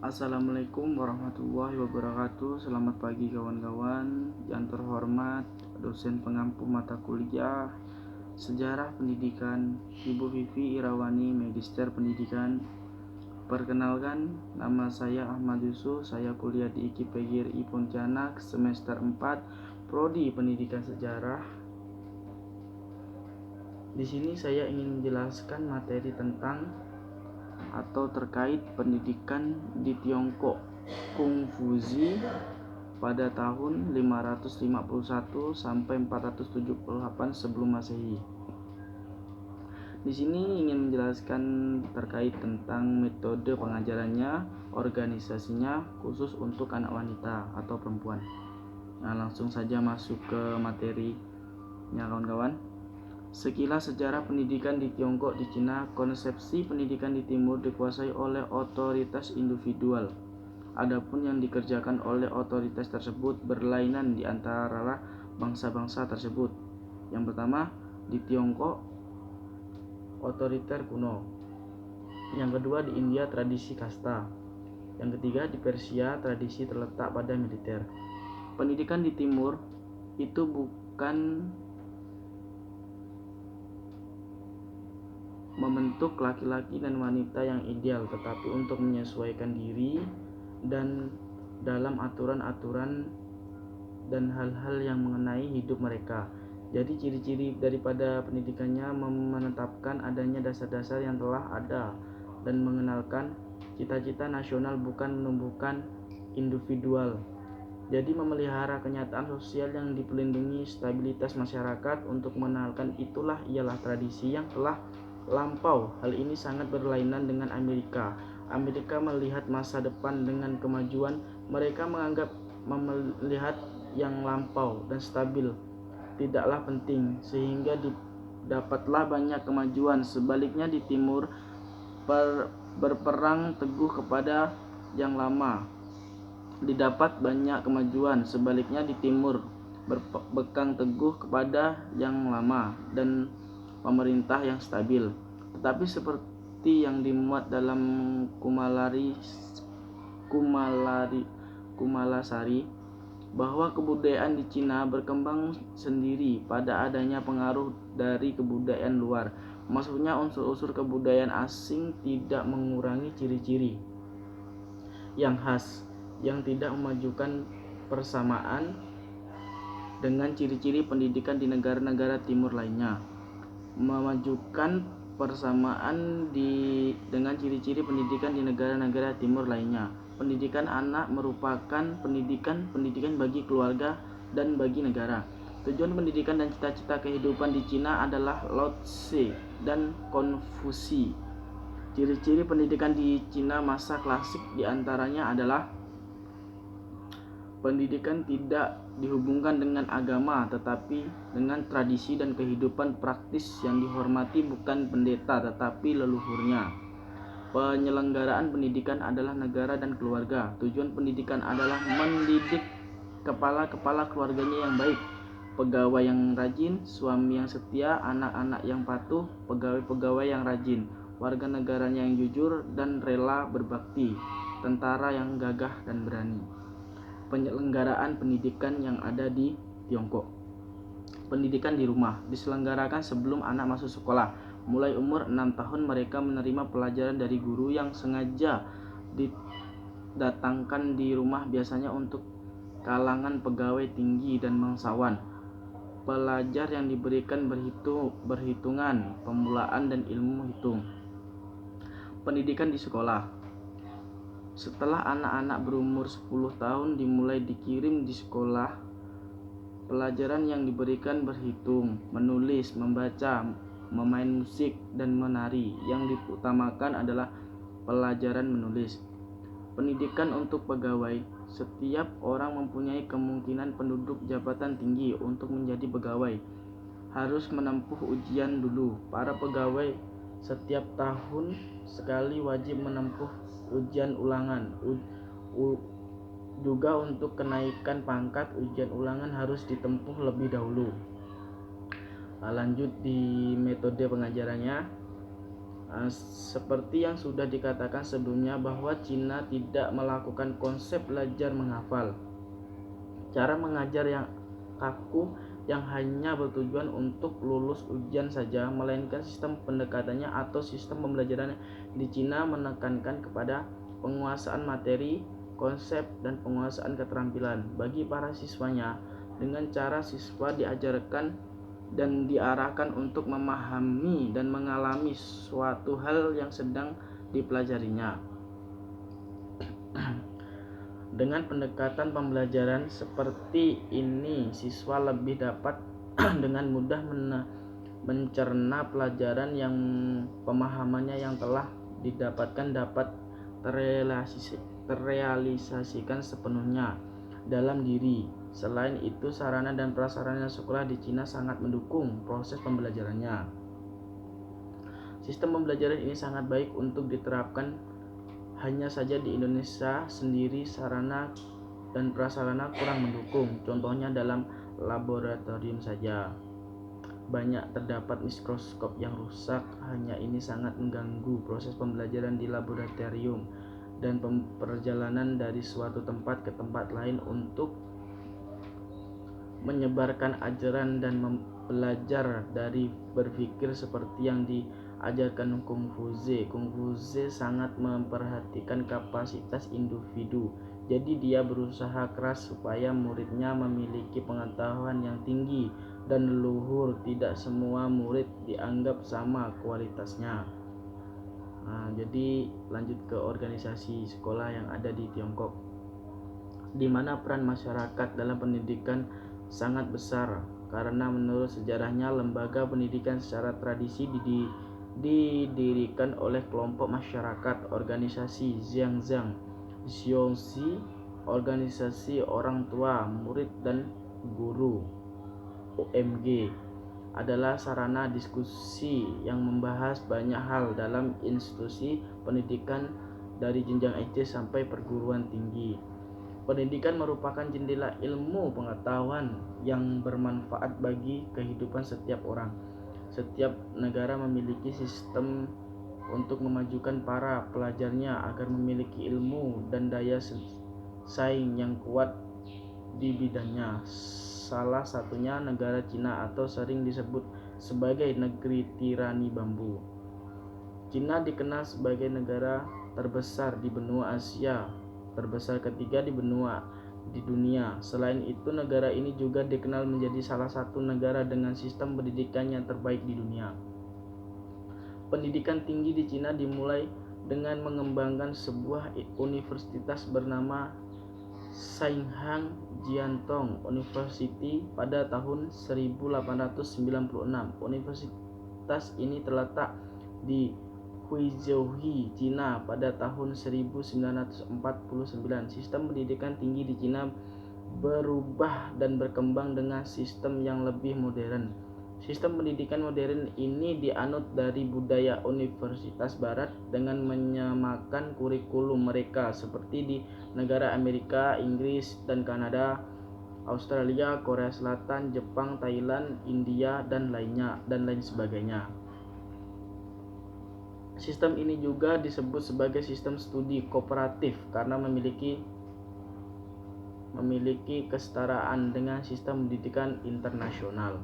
Assalamualaikum warahmatullahi wabarakatuh. Selamat pagi kawan-kawan. Yang terhormat dosen pengampu mata kuliah Sejarah Pendidikan Ibu Vivi Irawani, Magister Pendidikan. Perkenalkan, nama saya Ahmad Yusuf. Saya kuliah di IKIP PGRI Pontianak semester 4, Prodi Pendidikan Sejarah. Di sini saya ingin menjelaskan materi tentang atau terkait pendidikan di Tiongkok Kongfuzi pada tahun 551 sampai 478 sebelum Masehi. Di sini ingin menjelaskan terkait tentang metode pengajarannya, organisasinya khusus untuk anak wanita atau perempuan. Nah, langsung saja masuk ke materinya kawan-kawan. Sekilas sejarah pendidikan di Tiongkok. Di Cina, konsepsi pendidikan di timur dikuasai oleh otoritas individual. Adapun yang dikerjakan oleh otoritas tersebut berlainan di antara bangsa-bangsa tersebut. Yang pertama, di Tiongkok, otoriter kuno. Yang kedua, di India, tradisi kasta. Yang ketiga, di Persia, tradisi terletak pada militer. Pendidikan di timur itu bukan membentuk laki-laki dan wanita yang ideal, tetapi untuk menyesuaikan diri dan dalam aturan-aturan dan hal-hal yang mengenai hidup mereka. Jadi ciri-ciri daripada pendidikannya menetapkan adanya dasar-dasar yang telah ada dan mengenalkan cita-cita nasional, bukan menumbuhkan individual. Jadi memelihara kenyataan sosial yang dipelindungi stabilitas masyarakat. Untuk mengenalkan itulah ialah tradisi yang telah lampau. Hal ini sangat berlainan dengan Amerika. Amerika melihat masa depan dengan kemajuan. Mereka menganggap melihat yang lampau dan stabil tidaklah penting, sehingga dapatlah banyak kemajuan. Sebaliknya di timur berperang teguh kepada yang lama, didapat banyak kemajuan. Sebaliknya di timur berpegang teguh kepada yang lama dan pemerintah yang stabil. Tetapi seperti yang dimuat dalam Kumalasari, bahwa kebudayaan di Cina berkembang sendiri pada adanya pengaruh dari kebudayaan luar. Maksudnya unsur-unsur kebudayaan asing tidak mengurangi ciri-ciri yang khas, yang tidak memajukan persamaan dengan ciri-ciri pendidikan di negara-negara timur lainnya. Memajukan persamaan dengan ciri-ciri pendidikan di negara-negara timur lainnya. Pendidikan anak merupakan pendidikan bagi keluarga dan bagi negara. Tujuan pendidikan dan cita-cita kehidupan di Cina adalah Lao Tse dan Konfusi. Ciri-ciri pendidikan di Cina masa klasik diantaranya adalah pendidikan tidak dihubungkan dengan agama, tetapi dengan tradisi dan kehidupan praktis yang dihormati bukan pendeta tetapi leluhurnya. Penyelenggaraan pendidikan adalah negara dan keluarga. Tujuan pendidikan adalah mendidik kepala-kepala keluarganya yang baik, pegawai yang rajin, suami yang setia, anak-anak yang patuh, pegawai-pegawai yang rajin, warga negaranya yang jujur dan rela berbakti, tentara yang gagah dan berani. Penyelenggaraan pendidikan yang ada di Tiongkok. Pendidikan di rumah diselenggarakan sebelum anak masuk sekolah. Mulai umur 6 tahun mereka menerima pelajaran dari guru yang sengaja didatangkan di rumah, biasanya untuk kalangan pegawai tinggi dan bangsawan. Pelajar yang diberikan berhitungan, pemulaan dan ilmu hitung. Pendidikan di sekolah. Setelah anak-anak berumur 10 tahun dimulai dikirim di sekolah. Pelajaran yang diberikan berhitung, menulis, membaca, memain musik, dan menari. Yang diutamakan adalah pelajaran menulis. Pendidikan untuk pegawai. Setiap orang mempunyai kemungkinan penduduk jabatan tinggi untuk menjadi pegawai harus menempuh ujian dulu. Para pegawai setiap tahun sekali wajib menempuh ujian ulangan. Juga untuk kenaikan pangkat, ujian ulangan harus ditempuh lebih dahulu. Lanjut di metode pengajarannya. Seperti yang sudah dikatakan sebelumnya bahwa Cina tidak melakukan konsep belajar menghafal, cara mengajar yang kaku yang hanya bertujuan untuk lulus ujian saja, melainkan sistem pendekatannya atau sistem pembelajaran di Cina menekankan kepada penguasaan materi, konsep, dan penguasaan keterampilan bagi para siswanya, dengan cara siswa diajarkan dan diarahkan untuk memahami dan mengalami suatu hal yang sedang dipelajarinya. Dengan pendekatan pembelajaran seperti ini, siswa lebih dapat dengan mudah mencerna pelajaran yang pemahamannya yang telah didapatkan dapat terrealisasikan sepenuhnya dalam diri. Selain itu, sarana dan prasarana sekolah di Cina sangat mendukung proses pembelajarannya. Sistem pembelajaran ini sangat baik untuk diterapkan, hanya saja di Indonesia sendiri sarana dan prasarana kurang mendukung. Contohnya dalam laboratorium saja banyak terdapat mikroskop yang rusak. Hanya ini sangat mengganggu proses pembelajaran di laboratorium dan perjalanan dari suatu tempat ke tempat lain untuk menyebarkan ajaran dan belajar dari berpikir seperti yang diajarkan Konfuse. Konfuse sangat memperhatikan kapasitas individu. Jadi dia berusaha keras supaya muridnya memiliki pengetahuan yang tinggi dan leluhur. Tidak semua murid dianggap sama kualitasnya. Jadi lanjut ke organisasi sekolah yang ada di Tiongkok, di mana peran masyarakat dalam pendidikan sangat besar, karena menurut sejarahnya lembaga pendidikan secara tradisi didirikan oleh kelompok masyarakat. Organisasi Xiangzhang Xiongxi, organisasi orang tua, murid dan guru (OMG), adalah sarana diskusi yang membahas banyak hal dalam institusi pendidikan dari jenjang SD sampai perguruan tinggi. Pendidikan merupakan jendela ilmu pengetahuan yang bermanfaat bagi kehidupan setiap orang. Setiap negara memiliki sistem untuk memajukan para pelajarnya agar memiliki ilmu dan daya saing yang kuat di bidangnya. Salah satunya negara Cina, atau sering disebut sebagai negeri tirani bambu. Cina dikenal sebagai negara terbesar di benua Asia, terbesar ketiga di dunia. Selain itu, negara ini juga dikenal menjadi salah satu negara dengan sistem pendidikan yang terbaik di dunia. Pendidikan tinggi di Cina dimulai dengan mengembangkan sebuah universitas bernama Shanghai Jiantong University pada tahun 1896. Universitas ini terletak di Huizhou, Cina pada tahun 1949. Sistem pendidikan tinggi di Cina berubah dan berkembang dengan sistem yang lebih modern. Sistem pendidikan modern ini dianut dari budaya universitas barat dengan menyamakan kurikulum mereka seperti di negara Amerika, Inggris, dan Kanada, Australia, Korea Selatan, Jepang, Thailand, India, dan lain sebagainya. Sistem ini juga disebut sebagai sistem studi kooperatif karena memiliki kesetaraan dengan sistem pendidikan internasional.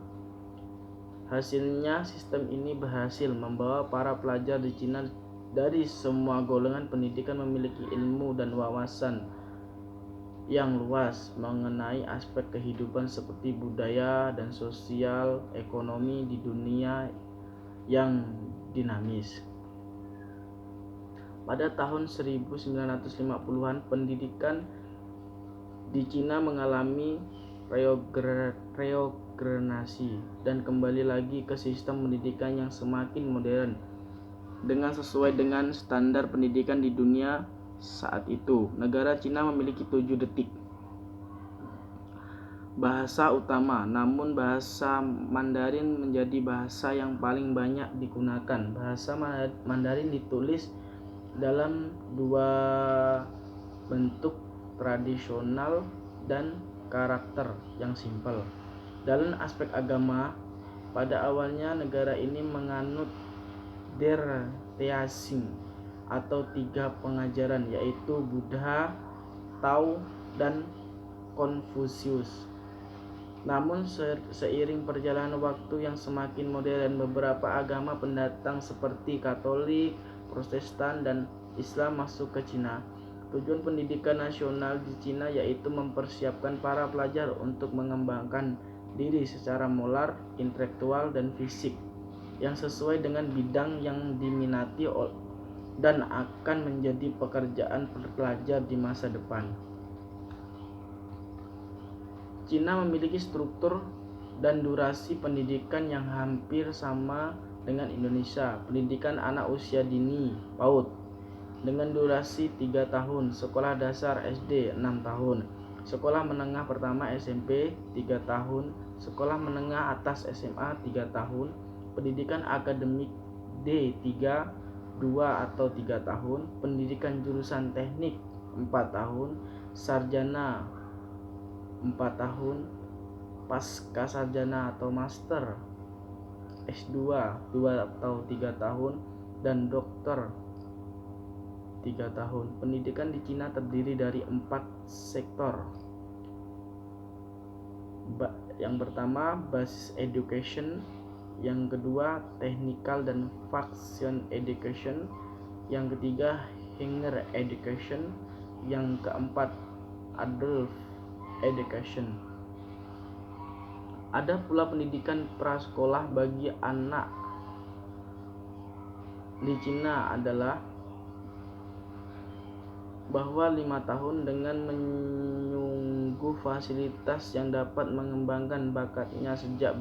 Hasilnya, sistem ini berhasil membawa para pelajar di Cina dari semua golongan pendidikan memiliki ilmu dan wawasan yang luas mengenai aspek kehidupan seperti budaya dan sosial ekonomi di dunia yang dinamis. Pada tahun 1950-an, pendidikan di Cina mengalami reorganisasi dan kembali lagi ke sistem pendidikan yang semakin modern dengan sesuai dengan standar pendidikan di dunia saat itu. Negara Cina memiliki 7 bahasa utama, namun bahasa Mandarin menjadi bahasa yang paling banyak digunakan. Bahasa Mandarin ditulis dalam 2 bentuk, tradisional dan karakter yang simpel. Dalam aspek agama, pada awalnya negara ini menganut monoteisme atau 3 pengajaran, yaitu Buddha, Tao, dan Konfusius. Namun seiring perjalanan waktu yang semakin modern, beberapa agama pendatang seperti Katolik, Protestan, dan Islam masuk ke Cina. Tujuan pendidikan nasional di Cina yaitu mempersiapkan para pelajar untuk mengembangkan diri secara moral, intelektual, dan fisik yang sesuai dengan bidang yang diminati dan akan menjadi pekerjaan pelajar di masa depan. Cina memiliki struktur dan durasi pendidikan yang hampir sama dengan Indonesia. Pendidikan anak usia dini (PAUD) dengan durasi 3 tahun, sekolah dasar SD 6 tahun, sekolah menengah pertama SMP 3 tahun, sekolah menengah atas SMA 3 tahun, pendidikan akademik D3 2 atau 3 tahun, pendidikan jurusan teknik 4 tahun, sarjana 4 tahun, pasca sarjana atau master S2 2 atau 3 tahun, dan dokter 3 tahun. Pendidikan di Cina terdiri dari 4 sektor. Yang pertama basis education, yang kedua technical dan vocational education, yang ketiga higher education, yang keempat adult education. Ada pula pendidikan prasekolah bagi anak di Cina adalah bahwa 5 tahun dengan menyungguh fasilitas yang dapat mengembangkan bakatnya sejak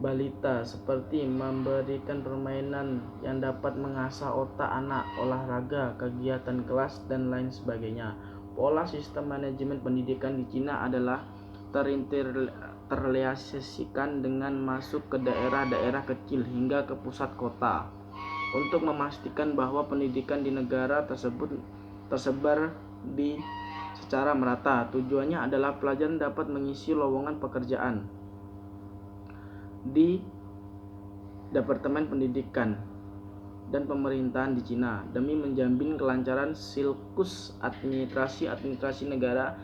balita, seperti memberikan permainan yang dapat mengasah otak anak, olahraga, kegiatan kelas, dan lain sebagainya. Pola sistem manajemen pendidikan di Cina adalah terrealisasikan dengan masuk ke daerah-daerah kecil hingga ke pusat kota untuk memastikan bahwa pendidikan di negara tersebut tersebar secara merata. Tujuannya adalah pelajar dapat mengisi lowongan pekerjaan di Departemen Pendidikan dan Pemerintahan di Cina demi menjamin kelancaran siklus administrasi negara.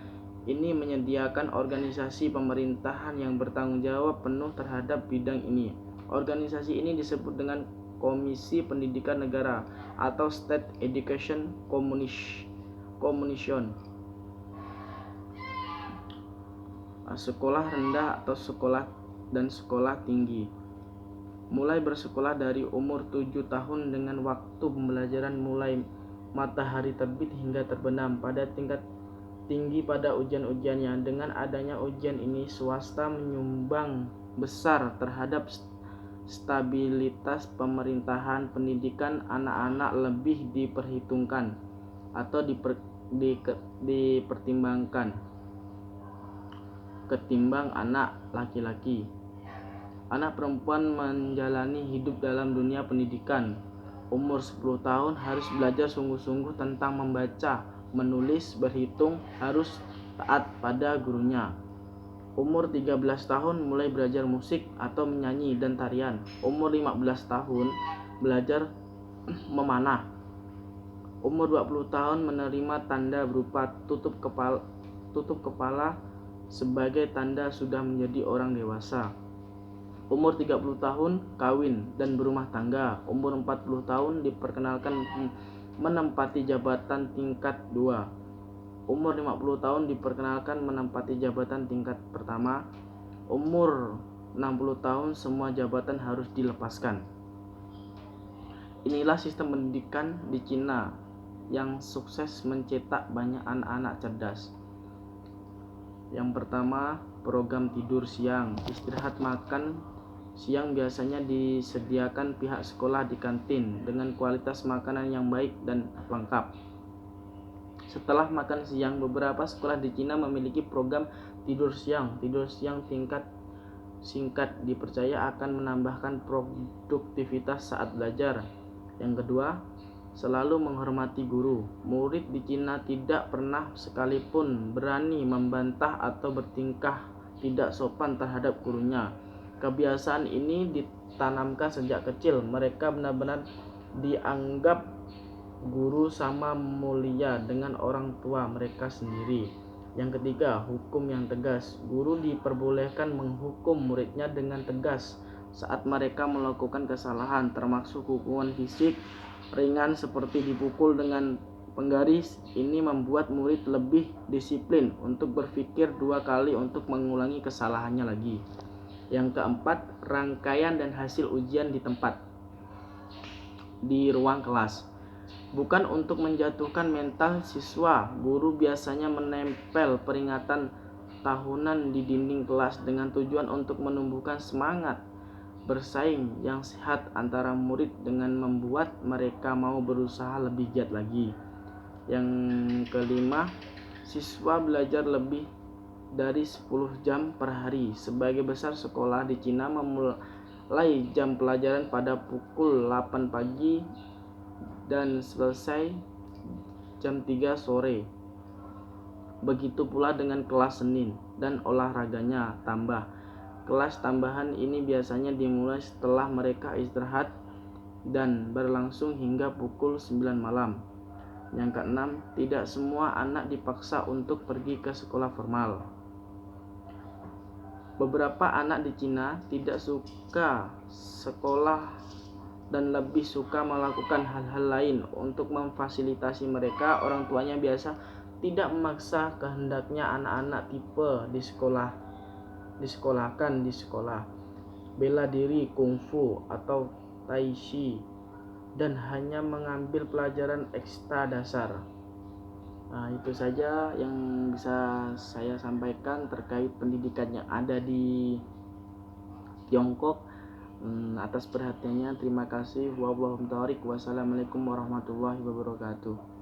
Ini menyediakan organisasi pemerintahan yang bertanggung jawab penuh terhadap bidang ini. Organisasi ini disebut dengan Komisi Pendidikan Negara atau State Education Commission. Sekolah rendah atau sekolah dan sekolah tinggi. Mulai bersekolah dari umur 7 tahun dengan waktu pembelajaran mulai matahari terbit hingga terbenam pada tingkat tinggi pada ujian-ujiannya. Dengan adanya ujian ini, swasta menyumbang besar terhadap stabilitas pemerintahan. Pendidikan anak-anak lebih diperhitungkan atau dipertimbangkan ketimbang anak laki-laki. Anak perempuan menjalani hidup dalam dunia pendidikan. Umur 10 tahun harus belajar sungguh-sungguh tentang membaca, menulis, berhitung, harus taat pada gurunya. Umur 13 tahun mulai belajar musik atau menyanyi dan tarian. Umur 15 tahun belajar memanah. Umur 20 tahun menerima tanda berupa tutup kepala sebagai tanda sudah menjadi orang dewasa. Umur 30 tahun kawin dan berumah tangga. Umur 40 tahun diperkenalkan menempati jabatan tingkat 2. Umur 50 tahun diperkenalkan menempati jabatan tingkat pertama. Umur 60 tahun semua jabatan harus dilepaskan. Inilah sistem pendidikan di Cina yang sukses mencetak banyak anak-anak cerdas. Yang pertama, program tidur siang. Istirahat makan siang biasanya disediakan pihak sekolah di kantin dengan kualitas makanan yang baik dan lengkap. Setelah makan siang, beberapa sekolah di Cina memiliki program tidur siang. Tidur siang tingkat singkat dipercaya akan menambahkan produktivitas saat belajar. Yang kedua, selalu menghormati guru. Murid di Cina tidak pernah sekalipun berani membantah atau bertingkah tidak sopan terhadap gurunya. Kebiasaan ini ditanamkan sejak kecil. Mereka benar-benar dianggap guru sama mulia dengan orang tua mereka sendiri. Yang ketiga, hukum yang tegas. Guru diperbolehkan menghukum muridnya dengan tegas saat mereka melakukan kesalahan, termasuk hukuman fisik ringan seperti dipukul dengan penggaris. Ini membuat murid lebih disiplin untuk berpikir dua kali untuk mengulangi kesalahannya lagi. Yang keempat, rangkaian dan hasil ujian di ruang kelas. Bukan untuk menjatuhkan mental siswa, guru biasanya menempel peringatan tahunan di dinding kelas dengan tujuan untuk menumbuhkan semangat bersaing yang sehat antara murid dengan membuat mereka mau berusaha lebih giat lagi. Yang kelima, siswa belajar lebih dari 10 jam per hari. Sebagai besar sekolah di Cina memulai jam pelajaran pada pukul 8 pagi dan selesai jam 3 sore. Begitu pula dengan kelas Senin dan olahraganya tambah. Kelas tambahan ini biasanya dimulai setelah mereka istirahat dan berlangsung hingga pukul 9 malam. Yang keenam, tidak semua anak dipaksa untuk pergi ke sekolah formal. Beberapa anak di Cina tidak suka sekolah dan lebih suka melakukan hal-hal lain. Untuk memfasilitasi mereka, orang tuanya biasa tidak memaksa kehendaknya anak-anak tipe disekolahkan di sekolah bela diri, kungfu atau tai chi, dan hanya mengambil pelajaran ekstra dasar. Nah, itu saja yang bisa saya sampaikan terkait pendidikan yang ada di Tiongkok. Atas perhatiannya terima kasih. Wassalamualaikum warahmatullahi wabarakatuh.